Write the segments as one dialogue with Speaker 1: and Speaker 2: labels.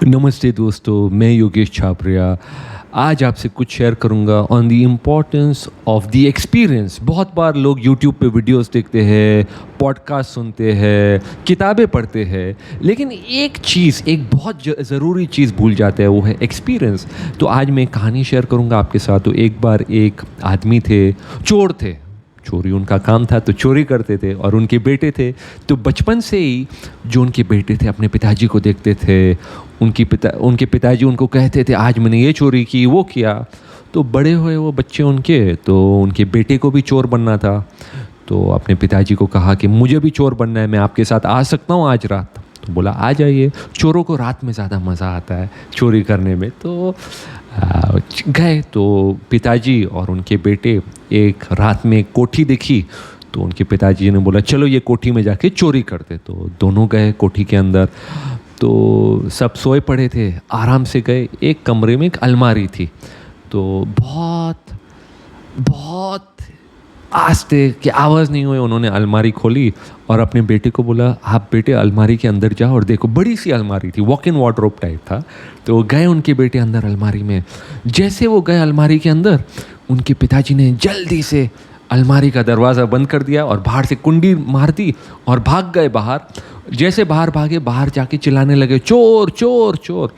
Speaker 1: नमस्ते दोस्तों, मैं योगेश छापरिया। आज आपसे कुछ शेयर करूंगा on the importance of the experience. बहुत बार लोग यूट्यूब पे वीडियोस देखते हैं, पॉडकास्ट सुनते हैं, किताबें पढ़ते हैं, लेकिन एक बहुत ज़रूरी चीज़ भूल जाते हैं, वो है एक्सपीरियंस। तो आज मैं कहानी शेयर करूंगा आपके साथ। तो एक बार एक आदमी थे, चोर थे। चोरी उनका काम था, तो चोरी करते थे। और उनके बेटे थे, तो बचपन से ही जो उनके बेटे थे अपने पिताजी को देखते थे। उनके पिताजी उनको कहते थे आज मैंने ये चोरी की, वो किया। तो बड़े हुए वो बच्चे उनके, तो उनके बेटे को भी चोर बनना था। तो अपने पिताजी को कहा कि मुझे भी चोर बनना है, मैं आपके साथ आ सकता हूँ आज रात? तो बोला आ जाइए। चोरों को रात में ज़्यादा मज़ा आता है चोरी करने में। तो गए। तो पिताजी और उनके बेटे एक रात में कोठी देखी, तो उनके पिताजी ने बोला चलो ये कोठी में जाके चोरी करते। तो दोनों गए कोठी के अंदर। तो सब सोए पड़े थे, आराम से गए। एक कमरे में एक अलमारी थी। तो बहुत बहुत आस्ते की आवाज़ नहीं हुई, उन्होंने अलमारी खोली और अपने बेटे को बोला आप बेटे अलमारी के अंदर जाओ और देखो। बड़ी सी अलमारी थी, वॉक इन वार्डरोब टाइप था। तो गए उनके बेटे अंदर अलमारी में। जैसे वो गए अलमारी के अंदर, उनके पिताजी ने जल्दी से अलमारी का दरवाज़ा बंद कर दिया और बाहर से कुंडी मार दी और भाग गए बाहर। जैसे बाहर भागे, बाहर जाके चिल्लाने लगे चोर चोर चोर।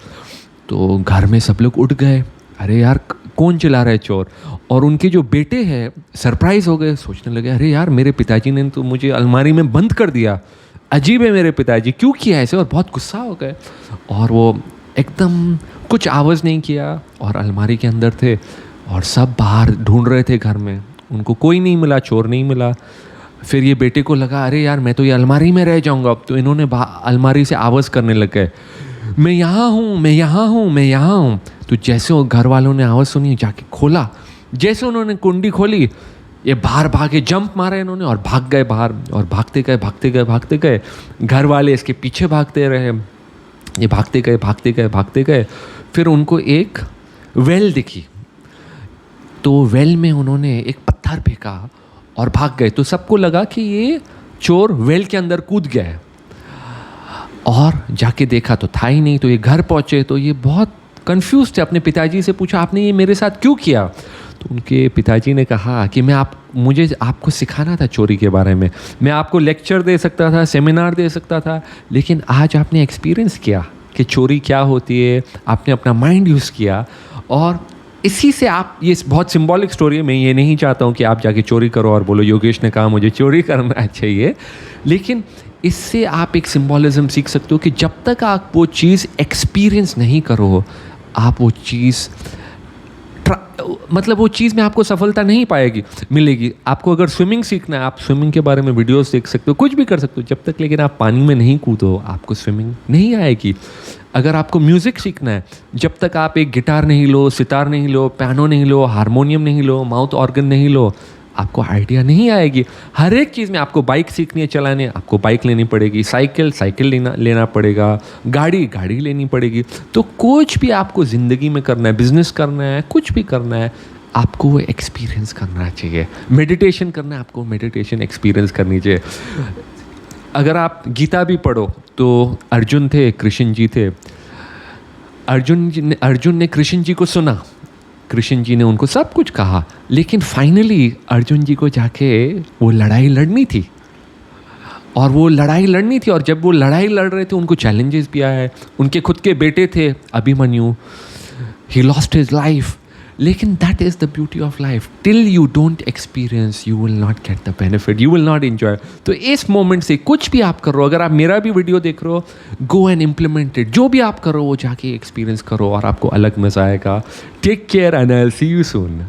Speaker 1: तो घर में सब लोग उठ गए, अरे यार कौन चिल्ला रहा है चोर। और उनके जो बेटे हैं सरप्राइज़ हो गए, सोचने लगे अरे यार मेरे पिताजी ने तो मुझे अलमारी में बंद कर दिया, अजीब है मेरे पिताजी, क्यों किया ऐसे। और बहुत गुस्सा हो गए और वो एकदम कुछ आवाज़ नहीं किया और अलमारी के अंदर थे। और सब बाहर ढूंढ रहे थे घर में, उनको कोई नहीं मिला, चोर नहीं मिला। फिर ये बेटे को लगा अरे यार मैं तो ये अलमारी में रह जाऊंगा अब। तो इन्होंने अलमारी से आवाज़ करने लग गए मैं यहाँ हूँ, मैं यहाँ हूँ, मैं यहाँ हूँ। तो जैसे वो घर वालों ने आवाज़ सुनी, जाके खोला। जैसे उन्होंने कुंडी खोली, ये बाहर भागे, जंप मारा इन्होंने और भाग गए बाहर। और भागते गए भागते गए भागते गए, घर वाले इसके पीछे भागते रहे। ये भागते गए भागते गए भागते गए। फिर उनको एक वेल दिखी, तो वेल में उन्होंने एक पत्थर फेंका और भाग गए। तो सबको लगा कि ये चोर वेल के अंदर कूद गया है। और जाके देखा तो था ही नहीं। तो ये घर पहुँचे तो ये बहुत कंफ्यूज थे। अपने पिताजी से पूछा आपने ये मेरे साथ क्यों किया? तो उनके पिताजी ने कहा कि मुझे आपको सिखाना था चोरी के बारे में। मैं आपको लेक्चर दे सकता था, सेमिनार दे सकता था, लेकिन आज आपने एक्सपीरियंस किया कि चोरी क्या होती है। आपने अपना माइंड यूज़ किया और इसी से आप, ये बहुत सिंबॉलिक स्टोरी है। मैं ये नहीं चाहता हूँ कि आप जाके चोरी करो और बोलो योगेश ने कहा मुझे चोरी करना चाहिए, लेकिन इससे आप एक सिंबॉलिज्म सीख सकते हो कि जब तक आप वो चीज़ एक्सपीरियंस नहीं करो, आप वो चीज़ मतलब वो चीज़ में आपको सफलता नहीं मिलेगी। आपको अगर स्विमिंग सीखना है, आप स्विमिंग के बारे में वीडियोस देख सकते हो, कुछ भी कर सकते हो, जब तक लेकिन आप पानी में नहीं कूदो आपको स्विमिंग नहीं आएगी। अगर आपको म्यूज़िक सीखना है, जब तक आप एक गिटार नहीं लो, सितार नहीं लो, पियानो नहीं लो, हारमोनियम नहीं लो, माउथ ऑर्गन नहीं लो, आपको आइडिया नहीं आएगी। हर एक चीज़ में आपको बाइक सीखनी है चलाने, आपको बाइक लेनी पड़ेगी, साइकिल लेना पड़ेगा, गाड़ी लेनी पड़ेगी। तो कुछ भी आपको ज़िंदगी में करना है, बिजनेस करना है, कुछ भी करना है, आपको वो एक्सपीरियंस करना चाहिए। मेडिटेशन करना है, आपको मेडिटेशन एक्सपीरियंस करनी चाहिए। अगर आप गीता भी पढ़ो तो अर्जुन थे, कृष्ण जी थे। अर्जुन ने कृष्ण जी को सुना, कृष्ण जी ने उनको सब कुछ कहा, लेकिन फाइनली अर्जुन जी को जाके वो लड़ाई लड़नी थी। और जब वो लड़ाई लड़ रहे थे, उनको चैलेंजेस भी आए। उनके खुद के बेटे थे Abhimanyu, he lost his life. लेकिन that is the beauty of life, till you don't experience you will not get the benefit, you will not enjoy. तो इस मोमेंट से कुछ भी आप कर रहे हो, अगर आप मेरा भी वीडियो देख रहे हो, गो एंड इम्प्लीमेंट इट। जो भी आप करो वो जाके एक्सपीरियंस करो और आपको अलग मज़ा आएगा। Take care and I will see you soon.